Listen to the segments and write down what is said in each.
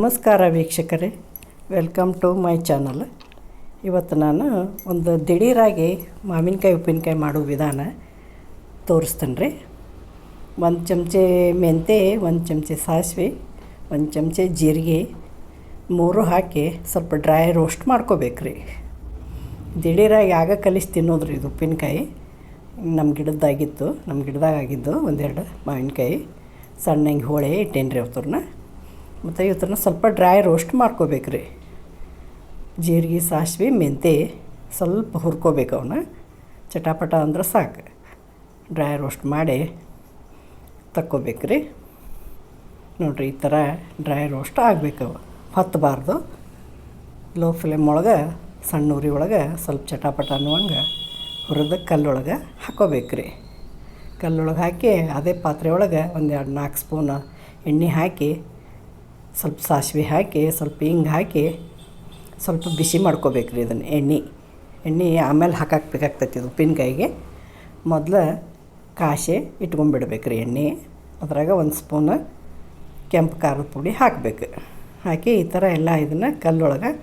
ನಮಸ್ಕಾರ ವೀಕ್ಷಕರೇ, welcome to my channel. ಇವತ್ತು ನಾನು ಒಂದು ದಿಢೀರಾಗಿ ಮಾವಿನಕಾಯಿ ಉಪ್ಪಿನಕಾಯಿ ಮಾಡೋ ವಿಧಾನ ತೋರಿಸ್ತೇನೆ ರೀ. 1 ಚಮಚೆ ಮೆಂತೆ, 1 ಚಮಚೆ ಸಾಸಿವೆ, 1 ಚಮಚೆ ಜೀರಿಗೆ, 3 ಹಾಕಿ ಸ್ವಲ್ಪ ಡ್ರೈ ರೋಸ್ಟ್ ಮಾಡ್ಕೋಬೇಕು ರೀ. ದಿಢೀರಾಗಿ ಆಗ ಕಲಿಸಿ ತಿನ್ನೋದ್ರಿ ಇದು ಉಪ್ಪಿನಕಾಯಿ. ನಮ್ಮ ಗಿಡದಾಗಿದ್ದು ಒಂದೆರಡು ಮಾವಿನಕಾಯಿ ಸಣ್ಣ ಹಿಂಗೆ ಹೋಳೆ ಇಟ್ಟೇನಿ ರೀ. ಅವತ್ತನ್ನ ಮತ್ತು ಇವತ್ತನ್ನ ಸ್ವಲ್ಪ ಡ್ರೈ ರೋಸ್ಟ್ ಮಾಡ್ಕೋಬೇಕು ರೀ. ಜೀರಿಗೆ, ಸಾಸಿವೆ, ಮೆಂತೆ ಸ್ವಲ್ಪ ಹುರ್ಕೋಬೇಕು. ಅವನ್ನ ಚಟಾಪಟ ಅಂದ್ರೆ ಸಾಕು. ಡ್ರೈ ರೋಸ್ಟ್ ಮಾಡಿ ತಕ್ಕೋಬೇಕು ರೀ. ನೋಡಿರಿ, ಈ ಥರ ಡ್ರೈ ರೋಸ್ಟ್ ಆಗಬೇಕು. ಹತ್ತಬಾರ್ದು. ಲೋ ಫ್ಲೇಮ್ ಒಳಗೆ, ಸಣ್ಣ ಉರಿ ಒಳಗೆ ಸ್ವಲ್ಪ ಚಟಾಪಟ ಅನ್ನುವಂಗೆ ಹುರಿದು ಕಲ್ಲೊಳಗೆ ಹಾಕ್ಕೋಬೇಕು ರೀ. ಕಲ್ಲೊಳಗೆ ಹಾಕಿ ಅದೇ ಪಾತ್ರೆ ಒಳಗೆ 1-4 ಸ್ಪೂನ್ ಎಣ್ಣೆ ಹಾಕಿ, ಸ್ವಲ್ಪ ಸಾಸಿವೆ ಹಾಕಿ, ಸ್ವಲ್ಪ ಹಿಂಗೆ ಹಾಕಿ ಸ್ವಲ್ಪ ಬಿಸಿ ಮಾಡ್ಕೋಬೇಕು ರೀ. ಇದನ್ನು ಎಣ್ಣೆ ಆಮೇಲೆ ಹಾಕಾಕ್ಬೇಕಾಗ್ತೈತಿ. ಇದು ಉಪ್ಪಿನಕಾಯಿಗೆ ಮೊದಲು ಕಾಶಿ ಇಟ್ಕೊಂಡ್ಬಿಡ್ಬೇಕು ರೀ ಎಣ್ಣೆ. ಅದ್ರಾಗ 1 ಸ್ಪೂನ್ ಕೆಂಪು ಖಾರದ ಪುಡಿ ಹಾಕಬೇಕು. ಹಾಕಿ ಈ ಥರ ಎಲ್ಲ ಇದನ್ನು ಕಲ್ಲೊಳಗೆ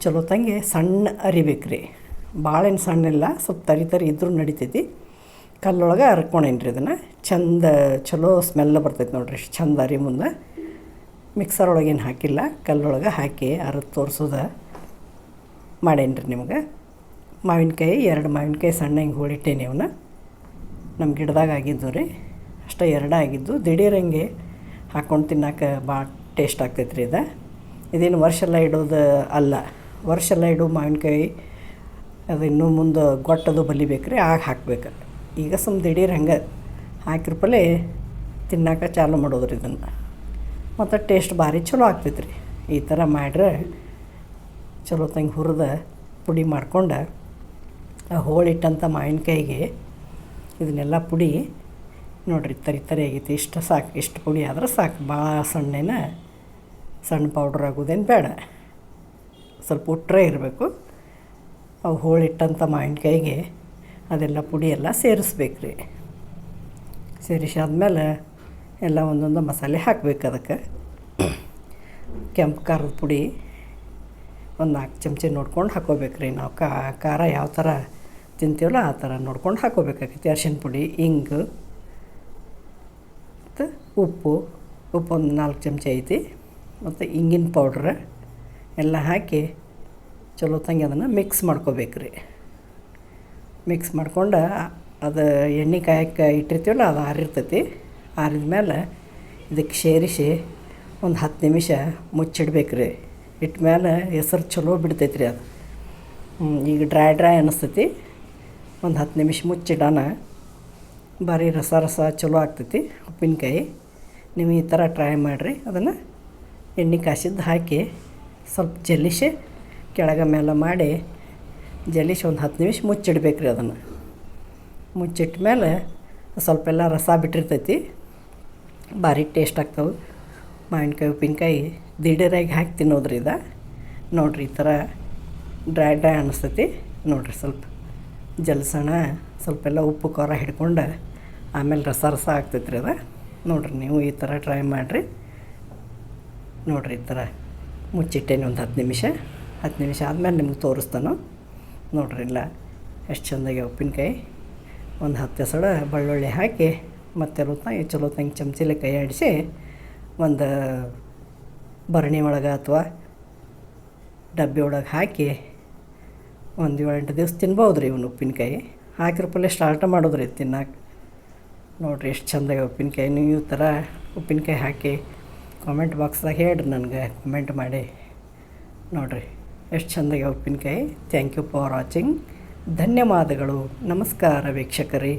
ಚಲೋ ತಂಗಿ ಸಣ್ಣ ಅರಿಬೇಕು ರೀ. ಭಾಳೇನು ಸಣ್ಣ ಇಲ್ಲ, ಸ್ವಲ್ಪ ತರಿ ಇದ್ರೂ ನಡಿತೈತಿ. ಕಲ್ಲೊಳಗೆ ಹರ್ಕೊಂಡೇನಿ ರೀ. ಇದನ್ನು ಚಲೋ ಸ್ಮೆಲ್ ಬರ್ತೈತಿ ನೋಡಿರಿ. ಚಂದ ಅರಿ ಮುಂದೆ ಮಿಕ್ಸರ್ ಒಳಗೇನು ಹಾಕಿಲ್ಲ, ಕಲ್ಲೊಳಗೆ ಹಾಕಿ ಅರದು ತೋರಿಸೋದು ಮಾಡೇನಿ ರೀ ನಿಮ್ಗೆ. ಮಾವಿನಕಾಯಿ 2 ಮಾವಿನಕಾಯಿ ಸಣ್ಣ ಹಿಂಗೆ ಹೋಳಿಟ್ಟೇನಿ. ಅವನ್ನ ನಮ್ಮ ಗಿಡದಾಗ ಆಗಿದ್ದು ರೀ. ಅಷ್ಟೇ 2 ಆಗಿದ್ದು. ದಿಢೀರಂಗೆ ಹಾಕ್ಕೊಂಡು ತಿನ್ನೋಕೆ ಭಾಳ ಟೇಸ್ಟ್ ಆಗ್ತೈತೆ ರೀ. ಇದೇನು ವರ್ಷ ಇಡೋದು ಅಲ್ಲ. ವರ್ಷ ಇಡೋ ಮಾವಿನಕಾಯಿ ಅದು ಇನ್ನೂ ಮುಂದೆ ಗೊಟ್ಟದು ಬಲಿಬೇಕು ರೀ. ಆಗ ಹಾಕ್ಬೇಕು. ಈಗ ದಿಢೀರ್ ಹಂಗೆ ಹಾಕಿರ್ಪಲೆ ತಿನ್ನೋಕೆ ಚಾಲು ಮಾಡೋದ್ರಿ ಇದನ್ನು. ಮತ್ತು ಟೇಸ್ಟ್ ಭಾರಿ ಚಲೋ ಆಗ್ತೈತೆ ರೀ. ಈ ಥರ ಮಾಡ್ರೆ ಚಲೋ ತಂಗೆ ಹುರಿದು ಪುಡಿ ಮಾಡ್ಕೊಂಡು ಹೋಳಿಟ್ಟಂಥ ಮಾವಿನಕಾಯಿಗೆ ಇದನ್ನೆಲ್ಲ ಪುಡಿ ನೋಡಿರಿ ತರಿ ಆಗೈತಿ. ಇಷ್ಟು ಸಾಕು. ಇಷ್ಟು ಪುಡಿ ಆದ್ರೆ ಸಾಕು. ಭಾಳ ಸಣ್ಣ ಪೌಡ್ರ್ ಆಗೋದೇನು ಬೇಡ. ಸ್ವಲ್ಪ ಉಟ್ರೆ ಇರಬೇಕು. ಅವು ಹೋಳಿಟ್ಟಂಥ ಮಾವಿನಕಾಯಿಗೆ ಅದೆಲ್ಲ ಪುಡಿ ಎಲ್ಲ ಸೇರಿಸ್ಬೇಕು ರೀ. ಸೇರಿಸಾದ್ಮೇಲೆ ಎಲ್ಲ ಒಂದೊಂದು ಮಸಾಲೆ ಹಾಕಬೇಕು. ಅದಕ್ಕೆ ಕೆಂಪು ಖಾರದ ಪುಡಿ 4 ಚಮಚೆ ನೋಡ್ಕೊಂಡು ಹಾಕ್ಕೋಬೇಕು ರೀ. ನಾವು ಖಾರ ಯಾವ ಥರ ತಿಂತೀವಲ್ಲ ಆ ಥರ ನೋಡ್ಕೊಂಡು ಹಾಕ್ಕೋಬೇಕಾಗೈತಿ. ಅರಿಶಿನ ಪುಡಿ, ಇಂಗು ಮತ್ತು ಉಪ್ಪು 4 ಚಮಚೆ ಐತಿ. ಮತ್ತು ಇಂಗಿನ ಪೌಡ್ರ್ ಎಲ್ಲ ಹಾಕಿ ಚಲೋ ತಂಗಿ ಅದನ್ನು ಮಿಕ್ಸ್ ಮಾಡ್ಕೋಬೇಕು ರೀ. ಮಿಕ್ಸ್ ಮಾಡ್ಕೊಂಡು ಅದು ಎಣ್ಣೆ ಕಾಯಕ್ಕೆ ಇಟ್ಟಿರ್ತೀವಲ್ಲ ಅದು ಆರಿರ್ತೈತಿ. ಆರಿದ ಮೇಲೆ ಇದಕ್ಕೆ ಸೇರಿಸಿ ಒಂದು 10 ನಿಮಿಷ ಮುಚ್ಚಿಡ್ಬೇಕು ರೀ. ಇಟ್ಮೇಲೆ ಹೆಸರು ಚಲೋ ಬಿಡ್ತೈತೆ ರೀ. ಅದು ಈಗ ಡ್ರೈ ಅನ್ನಿಸ್ತೈತಿ. ಒಂದು 10 ನಿಮಿಷ ಮುಚ್ಚಿಡೋಣ. ಭಾರಿ ರಸ ಚಲೋ ಆಗ್ತೈತಿ ಉಪ್ಪಿನಕಾಯಿ. ನೀವು ಈ ಥರ ಟ್ರೈ ಮಾಡಿರಿ. ಅದನ್ನು ಎಣ್ಣೆ ಕಾಸಿದ್ದು ಹಾಕಿ ಸ್ವಲ್ಪ ಜಲ್ಲಿಸಿ ಕೆಳಗೆ ಮೇಲೆ ಮಾಡಿ ಜಲ್ಲಿಸಿ ಒಂದು 10 ನಿಮಿಷ ಮುಚ್ಚಿಡ್ಬೇಕು ರೀ. ಅದನ್ನು ಮುಚ್ಚಿಟ್ಟ ಮೇಲೆ ಸ್ವಲ್ಪ ಎಲ್ಲ ರಸ ಬಿಟ್ಟಿರ್ತೈತಿ. ಭಾರಿ ಟೇಸ್ಟ್ ಆಗ್ತಾವೆ ಮಾವಿನಕಾಯಿ ಉಪ್ಪಿನಕಾಯಿ. ದಿಢೀರಾಗಿ ಹಾಕಿ ತಿನ್ನೋದ್ರಿ ಇದು. ನೋಡಿರಿ, ಈ ಥರ ಡ್ರೈ ಅನ್ನಿಸ್ತೈತಿ. ನೋಡಿರಿ, ಸ್ವಲ್ಪ ಜಲ್ಸಣ ಸ್ವಲ್ಪ ಎಲ್ಲ ಉಪ್ಪು ಖಾರ ಹಿಡ್ಕೊಂಡು ಆಮೇಲೆ ರಸ ಆಗ್ತೈತೆ ರೀ ಅದು. ನೋಡಿರಿ, ನೀವು ಈ ಥರ ಟ್ರೈ ಮಾಡಿರಿ. ನೋಡಿರಿ, ಈ ಥರ ಮುಚ್ಚಿಟ್ಟೇನಿ ಒಂದು 10 ನಿಮಿಷ ಆದಮೇಲೆ ನಿಮ್ಗೆ ತೋರಿಸ್ತಾನು. ನೋಡಿರಿ, ಇಲ್ಲ ಎಷ್ಟು ಚೆಂದಾಗಿ ಉಪ್ಪಿನಕಾಯಿ. ಒಂದು 10 ಎಸಳು ಬೆಳ್ಳುಳ್ಳಿ ಹಾಕಿ ಮತ್ತು ಚಲೋ ತಂಗಿ ಚಮಚಿಲೆ ಕೈ ಆಡಿಸಿ ಒಂದು ಭರಣಿ ಒಳಗೆ ಅಥವಾ ಡಬ್ಬಿ ಒಳಗೆ ಹಾಕಿ ಒಂದು 7-8 ದಿವಸ ತಿನ್ಬೋದು ರೀ. ಇವನು ಉಪ್ಪಿನಕಾಯಿ ಹಾಕಿರ್ಪಲ್ಲೇ ಸ್ಟಾರ್ಟ್ ಮಾಡೋದ್ರಿ ತಿನ್ನಕ್ಕೆ. ನೋಡಿರಿ, ಎಷ್ಟು ಚೆಂದಾಗಿ ಉಪ್ಪಿನಕಾಯಿ. ನೀವು ಈ ಥರ ಉಪ್ಪಿನಕಾಯಿ ಹಾಕಿ ಕಾಮೆಂಟ್ ಬಾಕ್ಸ್ದಾಗ ಹೇಳ್ರಿ, ನನಗೆ ಕಮೆಂಟ್ ಮಾಡಿ. ನೋಡಿರಿ, ಎಷ್ಟು ಚೆಂದಾಗಿ ಉಪ್ಪಿನಕಾಯಿ. Thank you for watching. ಧನ್ಯವಾದಗಳು. ನಮಸ್ಕಾರ ವೀಕ್ಷಕರೇ.